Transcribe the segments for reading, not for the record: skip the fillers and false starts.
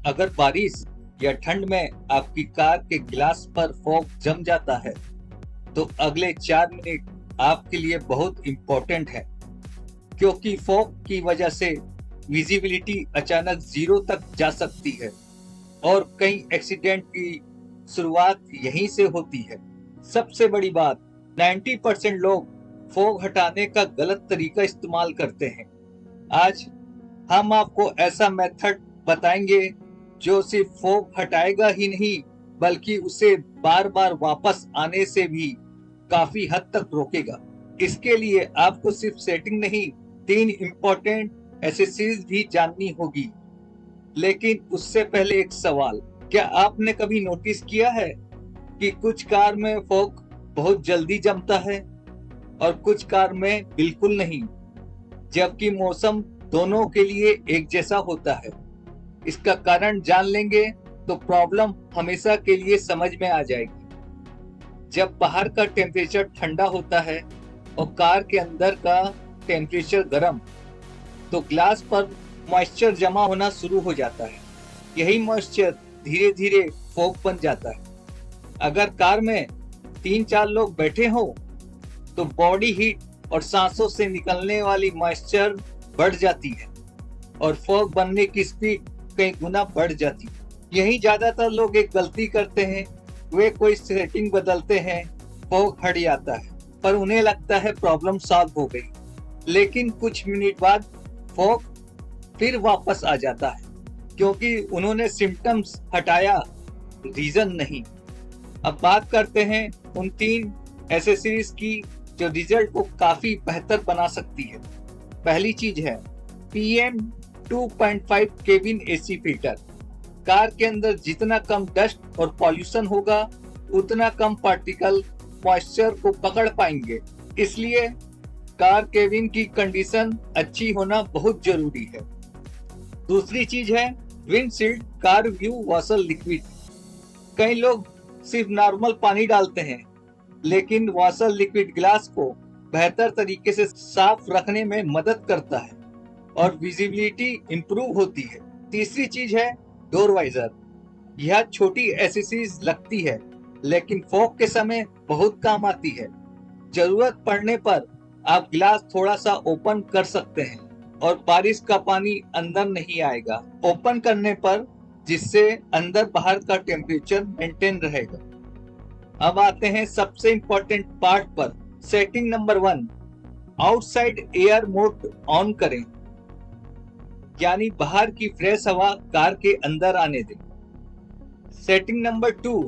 अगर बारिश या ठंड में आपकी कार के गिलास पर फॉग जम जाता है तो अगले 4 मिनट आपके लिए बहुत इम्पोर्टेंट है, क्योंकि फॉग की वजह से विजिबिलिटी अचानक 0 तक जा सकती है और कई एक्सीडेंट की शुरुआत यहीं से होती है। सबसे बड़ी बात, 90% लोग फॉग हटाने का गलत तरीका इस्तेमाल करते हैं। आज हम आपको ऐसा मेथड बताएंगे जो सिर्फ फॉग हटाएगा ही नहीं, बल्कि उसे बार बार वापस आने से भी काफी हद तक रोकेगा। इसके लिए आपको सिर्फ सेटिंग नहीं, 3 इम्पोर्टेंट एसेसरीज भी जाननी होगी। लेकिन उससे पहले एक सवाल, क्या आपने कभी नोटिस किया है कि कुछ कार में फॉग बहुत जल्दी जमता है और कुछ कार में बिल्कुल नहीं, जबकि मौसम दोनों के लिए एक जैसा होता है? इसका कारण जान लेंगे तो प्रॉब्लम हमेशा के लिए समझ में आ जाएगी। जब बाहर का टेम्परेचर ठंडा होता है और कार के अंदर का टेम्परेचर गर्म, तो ग्लास पर मॉइस्चर जमा होना शुरू हो जाता है। यही मॉइस्चर धीरे धीरे फॉग बन जाता है। अगर कार में 3-4 लोग बैठे हो तो बॉडी हीट और सांसों से निकलने वाली मॉइस्चर बढ़ जाती है और फॉग बनने की स्पीड कई गुना बढ़ जाती है। यही ज्यादातर लोग एक गलती करते हैं, वे कोई सेटिंग बदलते हैं, फॉग हट जाता है, पर उन्हें लगता है प्रॉब्लम सॉल्व हो गई। लेकिन कुछ मिनट बाद फॉग फिर वापस आ जाता है, क्योंकि उन्होंने सिम्टम्स हटाया, रीजन नहीं। अब बात करते हैं उन 3 एसेसरीज की जो रिजल्ट को काफी बेहतर बना सकती है। पहली चीज है PM 2.5 cabin AC filter. Car के अंदर जितना कम डस्ट और पॉल्यूशन होगा, उतना कम पार्टिकल मॉइस्चर को पकड़ पाएंगे। इसलिए कार केबिन की कंडीशन अच्छी होना बहुत जरूरी है। दूसरी चीज है windshield car view washer liquid. कई लोग सिर्फ नॉर्मल पानी डालते हैं, लेकिन वॉशर लिक्विड ग्लास को बेहतर तरीके से साफ रखने में मदद करता है और विजिबिलिटी इंप्रूव होती है। तीसरी चीज है डोर वाइजर। यह छोटी एसेसरीज लगती है, लेकिन फॉग के समय बहुत काम आती है। जरूरत पड़ने पर आप ग्लास थोड़ा सा ओपन कर सकते हैं और बारिश का पानी अंदर नहीं आएगा ओपन करने पर, जिससे अंदर बाहर का टेम्परेचर मेंटेन रहेगा। अब आते हैं सबसे इम्पोर्टेंट पार्ट पर। Setting number 1, outside air mode on करें, यानी बाहर की फ्रेश हवा कार के अंदर आने दें। सेटिंग नंबर 2,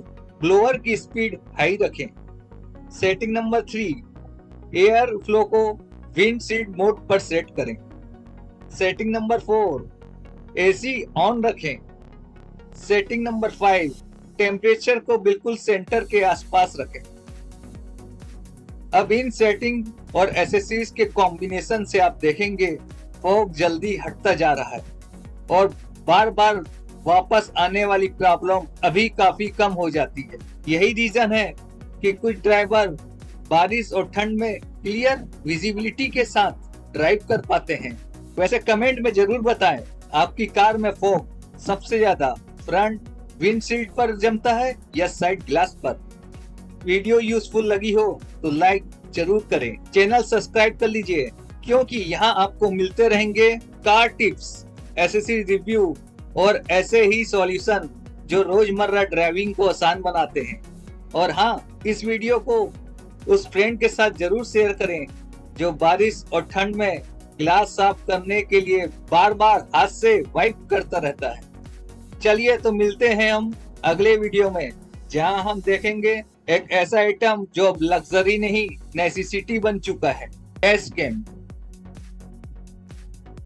ब्लोअर की स्पीड हाई रखें। सेटिंग नंबर 3, एयर फ्लो को विंडशील्ड मोड पर सेट करें। सेटिंग नंबर 4, AC ऑन रखें। सेटिंग नंबर 5, टेम्परेचर को बिल्कुल सेंटर के आसपास रखें। अब इन सेटिंग और एसेसरीज के कॉम्बिनेशन से आप देखेंगे फॉग जल्दी हटता जा रहा है और बार बार वापस आने वाली प्रॉब्लम अभी काफी कम हो जाती है। यही रीजन है कि कुछ ड्राइवर बारिश और ठंड में क्लियर विजिबिलिटी के साथ ड्राइव कर पाते हैं। वैसे कमेंट में जरूर बताएं, आपकी कार में फॉग सबसे ज्यादा फ्रंट विंडशील्ड पर जमता है या साइड ग्लास पर? वीडियो यूजफुल लगी हो तो लाइक जरूर करें, चैनल सब्सक्राइब कर लीजिए, क्योंकि यहाँ आपको मिलते रहेंगे कार टिप्स, एसेसरी रिव्यू और ऐसे ही सॉल्यूशन जो रोजमर्रा ड्राइविंग को आसान बनाते हैं। और हाँ, इस वीडियो को उस फ्रेंड के साथ जरूर शेयर करें जो बारिश और ठंड में ग्लास साफ करने के लिए बार बार हाथ से वाइप करता रहता है। चलिए तो मिलते हैं हम अगले वीडियो में, जहां हम देखेंगे एक ऐसा आइटम जो अब लग्जरी नहीं, नेसेसिटी बन चुका है, डैश कैम।